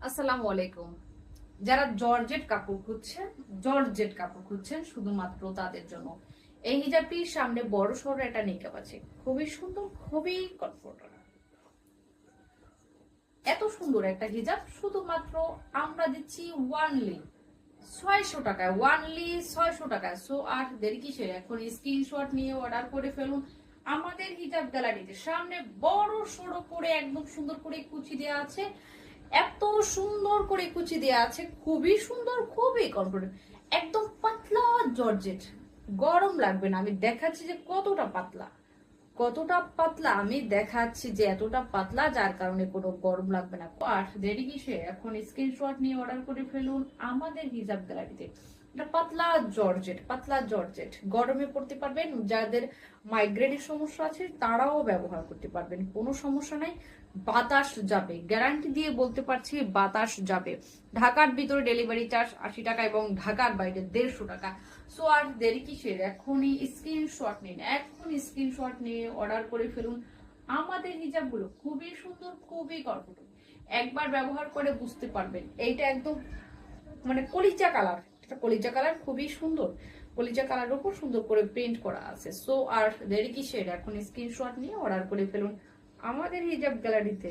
আসসালামু আলাইকুম। যারা জর্জেট কাপড় খুঁজছেন শুধুমাত্র তাদের জন্য এই হিজাবটির সামনে বড় সড়ো একটা নিকাব আছে। খুবই সুন্দর, খুবই কমফোর্টেবল। এত সুন্দর একটা হিজাব শুধুমাত্র আমরা দিচ্ছি ওয়ানলি 600 টাকায়, ওয়ানলি 600 টাকায়। সো আর দেরি কিসের, এখন স্ক্রিনশট নিয়ে অর্ডার করে ফেলুন। আমাদের হিজাব গ্যালারিতে সামনে বড় সড়ো করে একদম সুন্দর করে কুচি দেওয়া আছে। এত সুন্দর করে কুচি দেওয়া আছে, খুবই সুন্দর, খুবই কমফোর্টেবল, একদম পাতলা জর্জেট। গরম লাগবে না। আমি দেখাচ্ছি যে কতটা পাতলা, কতটা পাতলা আমি দেখাচ্ছি যে এতটা পাতলা, যার কারণে কোনো গরম লাগবে না। আর দেরি কিসে, এখন স্ক্রিনশট নিয়ে অর্ডার করে ফেলুন আমাদের হিজাব গ্যালারিতে। এটা পাতলা জর্জেট, পাতলা জর্জেট, গরমে পড়তে পারবেন। যাদের মাইগ্রেনের সমস্যা আছে তারাও ব্যবহার করতে পারবেন, কোনো সমস্যা নাই। বাতাস যাবে, গ্যারান্টি দিয়ে বলতে পারছি, বাতাস যাবে। ঢাকার ভিতরে ডেলিভারি চার্জ 80 টাকা এবং ঢাকার বাইরে 150 টাকা। সো আর দেরি কিসের, এখনই স্ক্রিনশট নিন, এখন স্ক্রিনশট নিয়ে অর্ডার করে ফেলুন আমাদের হিজাবগুলো। খুবই সুন্দর, খুবই কমফোর্টেবল, একবার ব্যবহার করে বুঝতে পারবেন। এইটা একদম মানে কলিজা কালার, এটা কলিজা কালার, খুবই সুন্দর। কলিজা কালার উপর সুন্দর করে প্রিন্ট করা আছে। সো আর দেরি কিসের, এখন স্ক্রিনশট নিয়ে অর্ডার করে ফেলুন আমাদের হিজাব গ্যালারিতে।